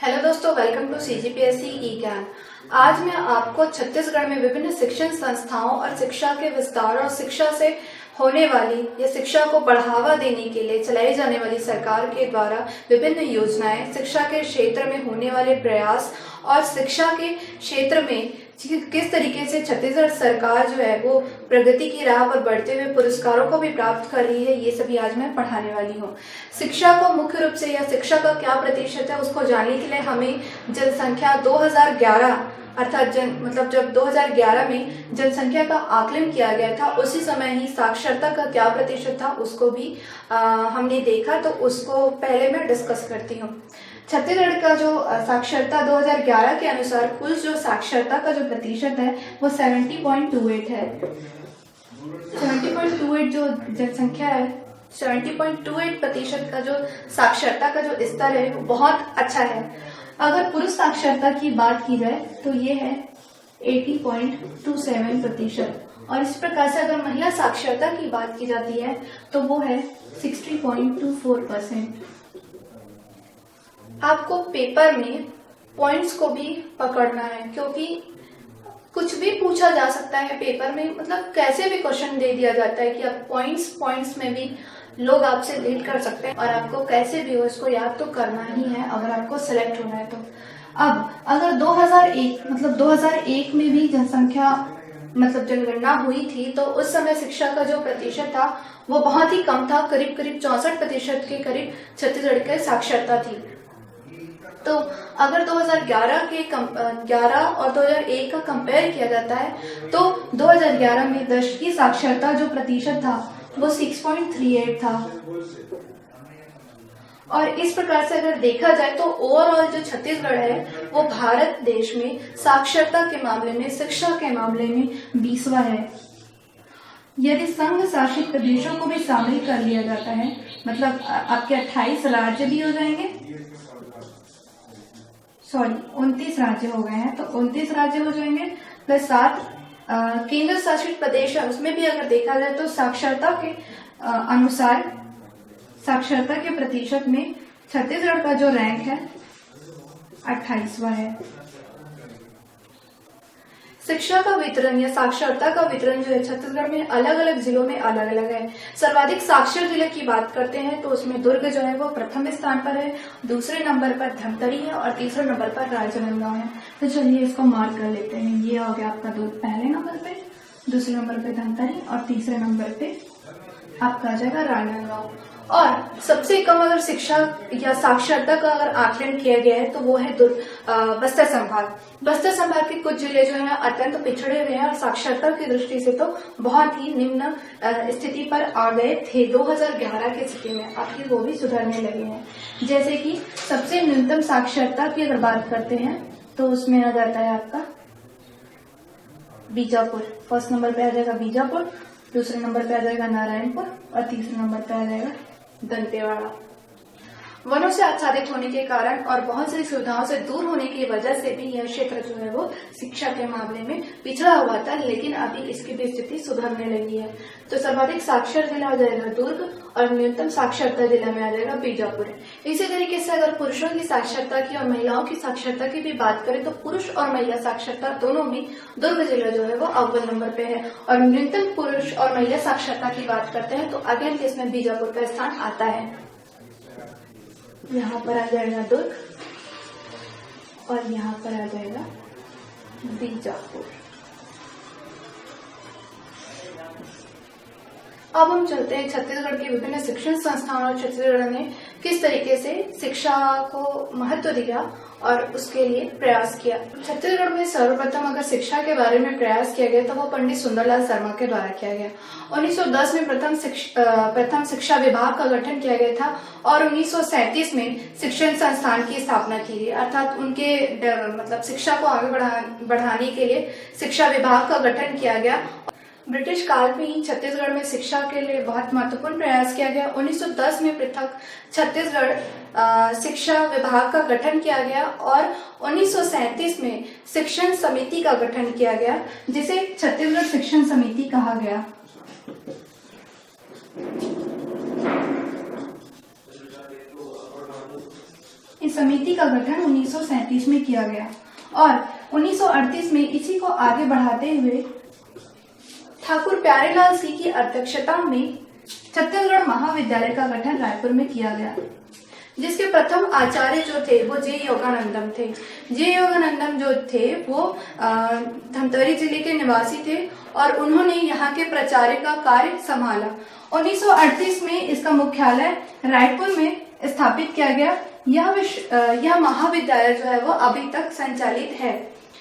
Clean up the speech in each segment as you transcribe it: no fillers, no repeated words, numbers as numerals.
Hello दोस्तों, welcome to CGPSC ई ज्ञान। आज मैं आपको छत्तीसगढ़ में विभिन्न शिक्षण संस्थाओं और शिक्षा के विस्तार और शिक्षा से होने वाली या शिक्षा को बढ़ावा देने के लिए चलाई जाने वाली सरकार के द्वारा विभिन्न योजनाएं, शिक्षा के क्षेत्र में होने वाले प्रयास और शिक्षा के क्षेत्र में किस तरीके से छत्तीसगढ़ सरकार जो है वो प्रगति की राह पर बढ़ते हुए पुरस्कारों को भी प्राप्त कर रही है, ये सभी आज मैं पढ़ाने वाली हूँ। शिक्षा को मुख्य रूप से या शिक्षा का क्या प्रतिशत है उसको जानने के लिए हमें जनसंख्या 2011 अर्थात जब 2011 में जनसंख्या का आकलन किया गया था, उसी समय ही साक्षरता का क्या प्रतिशत था उसको भी हमने देखा, तो उसको पहले मैं डिस्कस करती हूँ। छत्तीसगढ़ का जो साक्षरता 2011 के अनुसार कुल जो साक्षरता का जो प्रतिशत है वो 70.28 है। 70.28 जो जनसंख्या है, 70.28% का जो साक्षरता का जो स्तर है वो बहुत अच्छा है। अगर पुरुष साक्षरता की बात की जाए तो ये है 80.27%, और इस प्रकार से अगर महिला साक्षरता की बात की जाती है तो वो है 60.24%। आपको पेपर में पॉइंट्स को भी पकड़ना है, क्योंकि कुछ भी पूछा जा सकता है पेपर में, मतलब कैसे भी क्वेश्चन दे दिया जाता है कि आप पॉइंट्स में भी लोग आपसे रीड कर सकते हैं, और आपको कैसे भी हो इसको याद तो करना ही है अगर आपको सिलेक्ट होना है तो। अब अगर 2001 में भी जनसंख्या जनगणना हुई थी तो उस समय शिक्षा का जो प्रतिशत था वो बहुत ही कम था, करीब 64% के करीब छत्तीसगढ़ की साक्षरता थी। तो अगर 2011 और 2001 का कंपेयर किया जाता है तो 2011 में 10 की साक्षरता जो प्रतिशत था वो 6.38 था, और इस प्रकार से अगर देखा जाए तो ओवरऑल जो छत्तीसगढ़ है वो भारत देश में साक्षरता के मामले में, शिक्षा के मामले में 20वां है। यदि संघ शासित प्रदेशों को भी शामिल कर लिया जाता है, मतलब आपके 28 राज्य भी हो जाएंगे, 29 राज्य हो गए हैं, तो 29 राज्य हो जाएंगे प्लस 7 केंद्र शासित प्रदेश है, उसमें भी अगर देखा जाए तो साक्षरता के अनुसार साक्षरता के प्रतिशत में छत्तीसगढ़ का जो रैंक है 28वां है। शिक्षा का वितरण या साक्षरता का वितरण जो है छत्तीसगढ़ में अलग अलग जिलों में अलग अलग है। सर्वाधिक साक्षर जिले की बात करते हैं तो उसमें दुर्ग जो है वो प्रथम स्थान पर है, दूसरे नंबर पर धमतरी है और तीसरे नंबर पर राजनांदगांव है। तो चलिए इसको मार्क कर लेते हैं। ये हो गया आपका दुर्ग पहले नंबर पे, दूसरे नंबर पे धमतरी और तीसरे नंबर पे आपका आ जाएगा राजनांदगांव। और सबसे कम अगर शिक्षा या साक्षरता का अगर आकलन किया गया है तो वो है बस्तर संभाग। बस्तर संभाग के कुछ जिले जो है अत्यंत पिछड़े हुए हैं और साक्षरता की दृष्टि से तो बहुत ही निम्न स्थिति पर आ गए थे 2011 की स्थिति में, अब वो भी सुधरने लगे हैं। जैसे कि सबसे न्यूनतम साक्षरता की अगर बात करते हैं तो उसमें आ जाता है आपका बीजापुर, फर्स्ट नंबर पे आ जाएगा बीजापुर, दूसरे नंबर पे आ जाएगा नारायणपुर और तीसरे नंबर पे आ जाएगा दंतेवाड़ा। वनों से आच्छादित होने के कारण और बहुत सारी सुविधाओं से दूर होने की वजह से भी यह क्षेत्र जो है वो शिक्षा के मामले में पिछड़ा हुआ था, लेकिन अभी इसकी भी स्थिति सुधरने लगी है। तो सर्वाधिक साक्षर जिला आ जाएगा दुर्ग और न्यूनतम साक्षरता जिला में आ जाएगा बीजापुर। इसी तरीके से अगर पुरुषों की साक्षरता की और महिलाओं की साक्षरता की भी बात करें तो पुरुष और महिला साक्षरता दोनों में दुर्ग जिला जो है वो अव्वल नंबर पे है, और न्यूनतम पुरुष और महिला साक्षरता की बात करते हैं तो अगेन इसमें बीजापुर का स्थान आता है। यहाँ पर आ जाएगा दुर्ग और यहाँ पर आ जाएगा बीजापुर। अब हम चलते हैं छत्तीसगढ़ के विभिन्न शिक्षण संस्थानों और छत्तीसगढ़ ने किस तरीके से शिक्षा को महत्व दिया और उसके लिए प्रयास किया। छत्तीसगढ़ में सर्वप्रथम अगर शिक्षा के बारे में प्रयास किया गया तो वो पंडित सुंदरलाल शर्मा के द्वारा किया गया। 1910 में प्रथम शिक्षा विभाग का गठन किया गया था और 1937 में शिक्षण संस्थान की स्थापना की गई, अर्थात उनके शिक्षा को आगे बढ़ाने के लिए शिक्षा विभाग का गठन किया गया। ब्रिटिश काल में ही छत्तीसगढ़ में शिक्षा के लिए बहुत महत्वपूर्ण प्रयास किया गया। 1910 में पृथक छत्तीसगढ़ शिक्षा विभाग का गठन किया गया और 1937 में शिक्षण समिति का गठन किया गया, जिसे छत्तीसगढ़ शिक्षण समिति कहा गया। इस समिति का गठन 1937 में किया गया और 1938 में इसी को आगे बढ़ाते हुए ठाकुर प्यारेलाल सिंह की अध्यक्षता में छत्तीसगढ़ महाविद्यालय का गठन रायपुर में किया गया, जिसके प्रथम आचार्य जो थे वो जे योगानंदम थे। जे योगानंदम जो थे वो धमतरी जिले के निवासी थे और उन्होंने यहाँ के प्राचार्य का कार्य संभाला। 1938 में इसका मुख्यालय रायपुर में स्थापित किया गया। यह महाविद्यालय जो है वो अभी तक संचालित है।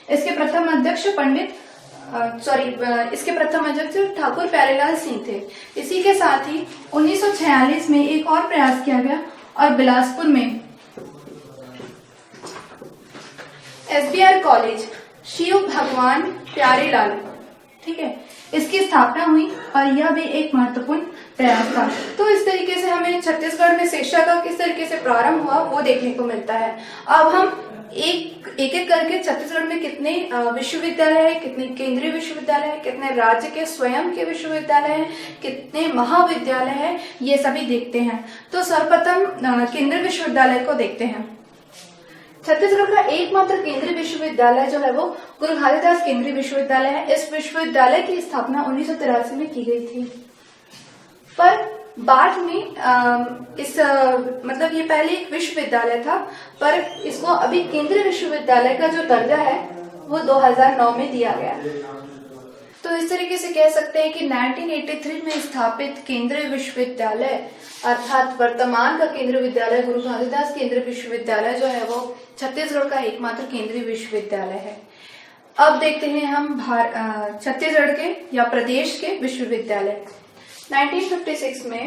इसके प्रथम अध्यक्ष ठाकुर प्यारेलाल सिंह थे। इसी के साथ ही 1946 में एक और प्रयास किया गया और बिलासपुर में SBR कॉलेज शिव भगवान प्यारेलाल, ठीक है, इसकी स्थापना हुई और यह भी एक महत्वपूर्ण प्रयास था। तो इस तरीके से हमें छत्तीसगढ़ में शिक्षा का किस तरीके से प्रारंभ हुआ वो देखने को मिलता है। अब हम एक करके छत्तीसगढ़ में कितने विश्वविद्यालय है, कितने केंद्रीय विश्वविद्यालय है, कितने राज्य के स्वयं के विश्वविद्यालय हैं, कितने महाविद्यालय है, ये सभी देखते हैं। तो सर्वप्रथम केंद्रीय विश्वविद्यालय को देखते हैं। छत्तीसगढ़ का एकमात्र केंद्रीय विश्वविद्यालय जो है वो गुरु घासीदास केंद्रीय विश्वविद्यालय है। इस विश्वविद्यालय की स्थापना 1983 में की गई थी, पर बाद में मतलब ये पहले एक विश्वविद्यालय था, पर इसको अभी केंद्रीय विश्वविद्यालय का जो दर्जा है वो 2009 में दिया गया। तो इस तरीके से कह सकते हैं कि 1983 में स्थापित केंद्रीय विश्वविद्यालय अर्थात वर्तमान का केंद्रीय विद्यालय गुरु घासीदास केंद्रीय विश्वविद्यालय जो है वो छत्तीसगढ़ का एकमात्र केंद्रीय विश्वविद्यालय है। अब देखते हैं हम छत्तीसगढ़ के या प्रदेश के विश्वविद्यालय। 1956 में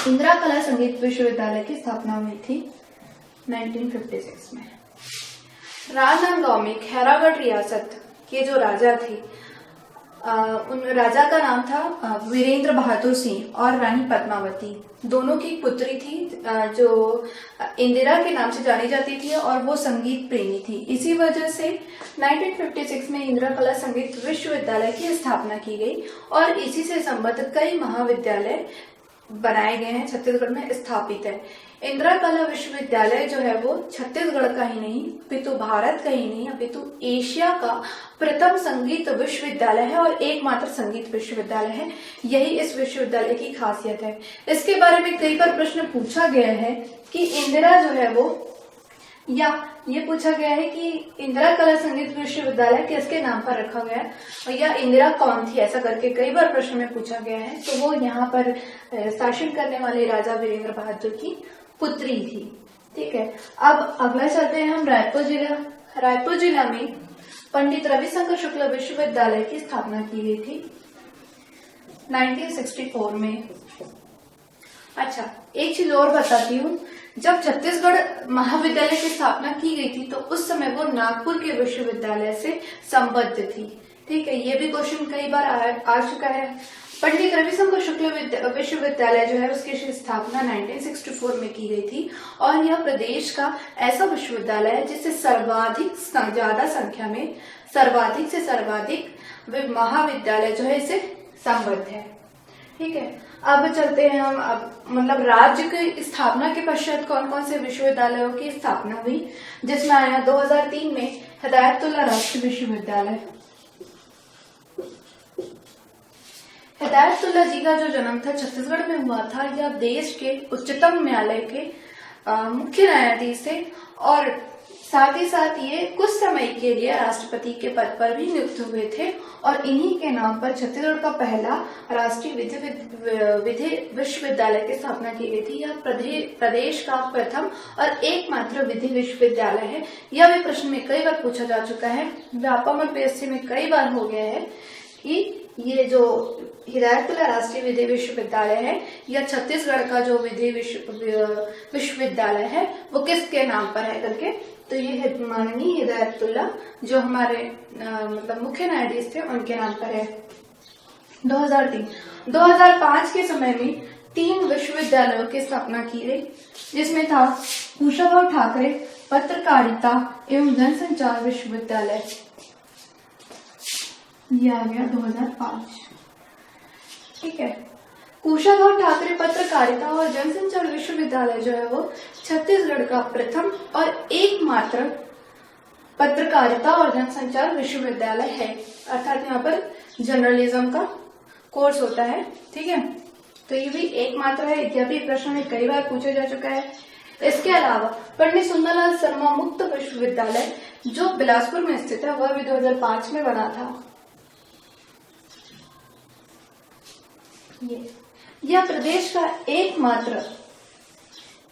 इंदिरा कला संगीत विश्वविद्यालय की स्थापना हुई थी 1956 में। राजनांदगांव में खैरागढ़ रियासत के जो राजा थे, उन राजा का नाम था वीरेंद्र बहादुर सिंह और रानी पद्मावती, दोनों की पुत्री थी जो इंदिरा के नाम से जानी जाती थी और वो संगीत प्रेमी थी। इसी वजह से 1956 में इंदिरा कला संगीत विश्वविद्यालय की स्थापना की गई और इसी से संबद्ध कई महाविद्यालय बनाए गए हैं, छत्तीसगढ़ में स्थापित है। इंदिरा कला विश्वविद्यालय जो है वो छत्तीसगढ़ का ही नहीं अपितु भारत का ही नहीं अपितु एशिया का प्रथम संगीत विश्वविद्यालय है और एकमात्र संगीत विश्वविद्यालय है। यही इस विश्वविद्यालय की खासियत है। इसके बारे में कई बार प्रश्न पूछा गया है कि इंदिरा जो है वो, या ये पूछा गया है कि इंदिरा कला संगीत विश्वविद्यालय किसके नाम पर रखा गया है या इंदिरा कौन थी, ऐसा करके कई बार प्रश्न में पूछा गया है। तो वो यहाँ पर शासन करने वाले राजा वीरेंद्र बहादुर की पुत्री थी। ठीक है, अब अगला चलते हैं हम रायपुर जिला। रायपुर जिला में पंडित रविशंकर शुक्ल विश्वविद्यालय की स्थापना की गई थी 1964 में। अच्छा, एक चीज और बताती हूँ, जब छत्तीसगढ़ महाविद्यालय की स्थापना की गई थी तो उस समय वो नागपुर के विश्वविद्यालय से संबद्ध थी। ठीक है, ये भी क्वेश्चन कई बार आ चुका है। पंडित रविशंकर शुक्ल विश्वविद्यालय जो है उसकी स्थापना 1964 में की गई थी और यह प्रदेश का ऐसा विश्वविद्यालय है जिससे ज्यादा संख्या में सर्वाधिक से सर्वाधिक महाविद्यालय जो है इससे संबद्ध है। ठीक है, अब चलते हैं हम मतलब राज्य की स्थापना के पश्चात कौन कौन से विश्वविद्यालयों की स्थापना हुई, जिसमें आया 2003 में हिदायतुल्लाह राष्ट्रीय विश्वविद्यालय। हिदायतुल्लाह जी का जो जन्म था छत्तीसगढ़ में हुआ था। यह देश के उच्चतम न्यायालय के मुख्य न्यायाधीश थे और साथ ही साथ ये कुछ समय के लिए राष्ट्रपति के पद पर भी नियुक्त हुए थे और इन्हीं के नाम पर छत्तीसगढ़ का पहला राष्ट्रीय विधि विश्वविद्यालय की स्थापना की गई थी। यह प्रदेश का प्रथम और एकमात्र विधि विश्वविद्यालय है। यह भी प्रश्न में कई बार पूछा जा चुका है, व्यापम और पीएससी में कई बार हो गया है कि ये जो हिदायतुल्लाह राष्ट्रीय विधि विश्वविद्यालय है यह छत्तीसगढ़ का जो विधि विश्वविद्यालय है वो किसके नाम पर है करके। तो ये माननीय हिदायतुल्लाह जो हमारे मतलब मुख्य न्यायाधीश थे उनके नाम पर है। 2005 के समय में 3 विश्वविद्यालयों की स्थापना की गई, जिसमें था कुशाभाऊ ठाकरे पत्रकारिता एवं जनसंचार विश्वविद्यालय, ये आ गया 2005। ठीक है, कुशाभाऊ ठाकरे पत्रकारिता और जनसंचार विश्वविद्यालय जो है वो छत्तीसगढ़ का प्रथम और एकमात्र पत्रकारिता और जनसंचार विश्वविद्यालय है। अर्थात यहाँ पर जर्नलिज्म का कोर्स होता है, ठीक है। तो ये भी एकमात्र है, यह भी प्रश्न में कई बार पूछा जा चुका है। इसके अलावा पंडित सुंदरलाल शर्मा मुक्त विश्वविद्यालय जो बिलासपुर में स्थित है वह भी 2005 में बना था। यह प्रदेश का एकमात्र,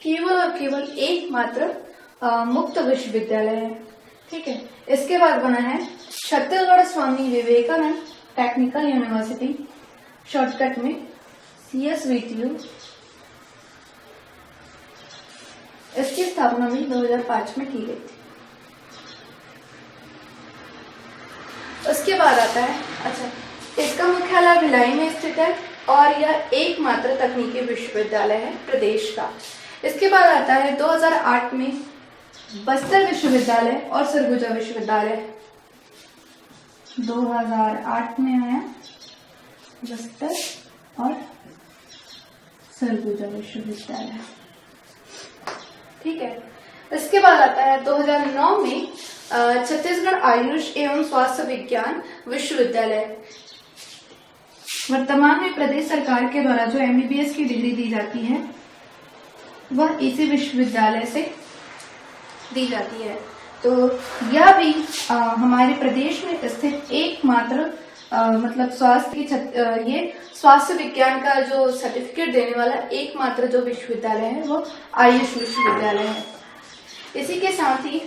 केवल और केवल एकमात्र मुक्त विश्वविद्यालय है, ठीक है। इसके बाद बना है Chhattisgarh Swami Vivekananda technical university, shortcut में CSVTU। इसकी स्थापना भी 2005 में की गई थी। उसके बाद आता है, अच्छा, इसका मुख्यालय भिलाई में स्थित है और यह एकमात्र तकनीकी विश्वविद्यालय है प्रदेश का। इसके बाद आता है 2008 में बस्तर विश्वविद्यालय और सरगुजा विश्वविद्यालय। 2008 में आया बस्तर और सरगुजा विश्वविद्यालय, ठीक है। इसके बाद आता है 2009 में छत्तीसगढ़ आयुष एवं स्वास्थ्य विज्ञान विश्वविद्यालय। वर्तमान में प्रदेश सरकार के द्वारा जो MBBS की डिग्री दी जाती है वह इसी विश्वविद्यालय से दी जाती है। तो यह भी हमारे प्रदेश में स्थित एकमात्र मतलब स्वास्थ्य की ये स्वास्थ्य विज्ञान का जो सर्टिफिकेट देने वाला एकमात्र जो विश्वविद्यालय है वो आयुष विश्वविद्यालय है। इसी के साथ ही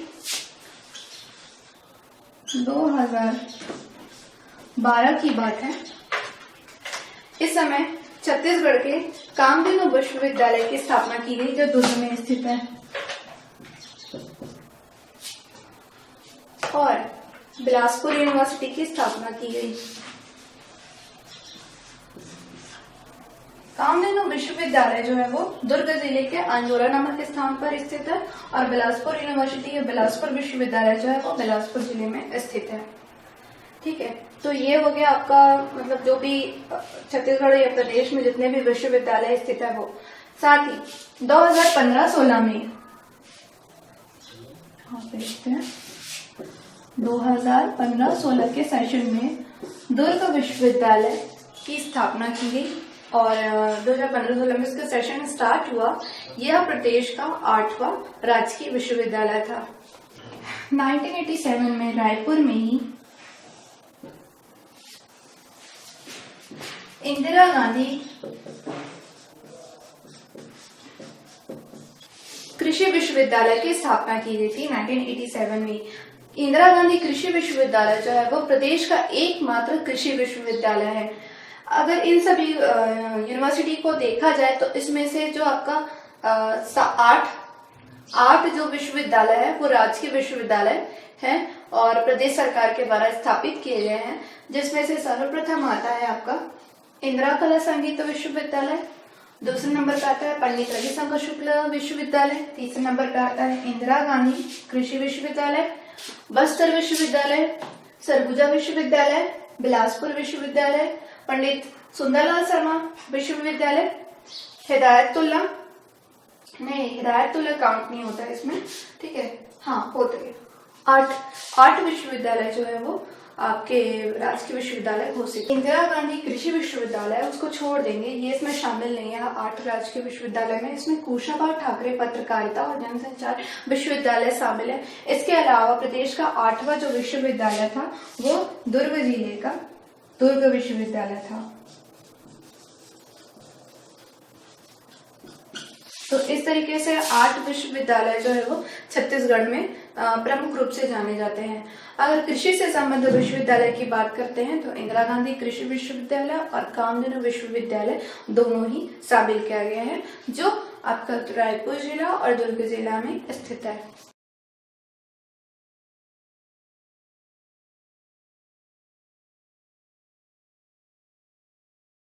2012 की बात है, इस समय छत्तीसगढ़ के कामधेनु विश्वविद्यालय की स्थापना की गई जो दुर्ग में स्थित है और बिलासपुर यूनिवर्सिटी की स्थापना की गई। कामधेनु विश्वविद्यालय जो है वो दुर्ग जिले के अंजोरा नामक स्थान पर स्थित है और बिलासपुर यूनिवर्सिटी या बिलासपुर विश्वविद्यालय जो है वो बिलासपुर जिले में स्थित है, ठीक है। तो ये हो गया आपका मतलब जो भी छत्तीसगढ़ या प्रदेश में जितने भी विश्वविद्यालय स्थित है वो। साथ ही 2015-16 में 2015-16 के सेशन में दुर्ग विश्वविद्यालय की स्थापना की गई और 2015-16 में इसका सेशन स्टार्ट हुआ। यह प्रदेश का 8वां राजकीय विश्वविद्यालय था। 1987 में रायपुर में ही इंदिरा गांधी कृषि विश्वविद्यालय की स्थापना की गई थी। 1987 में इंदिरा गांधी कृषि विश्वविद्यालय जो है वो प्रदेश का एकमात्र कृषि विश्वविद्यालय है। अगर इन सभी यूनिवर्सिटी को देखा जाए तो इसमें से जो आपका 8 जो विश्वविद्यालय है वो राजकीय विश्वविद्यालय है और प्रदेश सरकार के द्वारा स्थापित किए गए हैं, जिसमें से सर्वप्रथम आता है आपका इंदिरा कला संगीत विश्वविद्यालय, दूसरे नंबर पे आता है पंडित रविशंकर शुक्ल विश्वविद्यालय, तीसरे नंबर पे आता है इंदिरा गांधी कृषि विश्वविद्यालय, बस्तर विश्वविद्यालय, सरगुजा विश्वविद्यालय, बिलासपुर विश्वविद्यालय, पंडित सुंदरलाल शर्मा विश्वविद्यालय, हिदायतुल्ला काउंट नहीं होता है इसमें, ठीक है, हाँ होते हैं 8 विश्वविद्यालय जो है वो आपके राजकीय विश्वविद्यालय घोषित। इंदिरा गांधी कृषि विश्वविद्यालय उसको छोड़ देंगे, ये इसमें शामिल नहीं है। 8 राजकीय विश्वविद्यालय में इसमें कुशाभाऊ ठाकरे पत्रकारिता और जनसंचार विश्वविद्यालय शामिल है। इसके अलावा प्रदेश का 8वां जो विश्वविद्यालय था वो दुर्ग जिले का दुर्ग विश्वविद्यालय था। तो इस तरीके से 8 विश्वविद्यालय जो है वो छत्तीसगढ़ में प्रमुख रूप से जाने जाते हैं। अगर कृषि से संबंधित विश्वविद्यालय की बात करते हैं तो इंदिरा गांधी कृषि विश्वविद्यालय और कामधेनु विश्वविद्यालय दोनों ही शामिल किया गया है, जो आपका रायपुर जिला और दुर्ग जिला में स्थित है।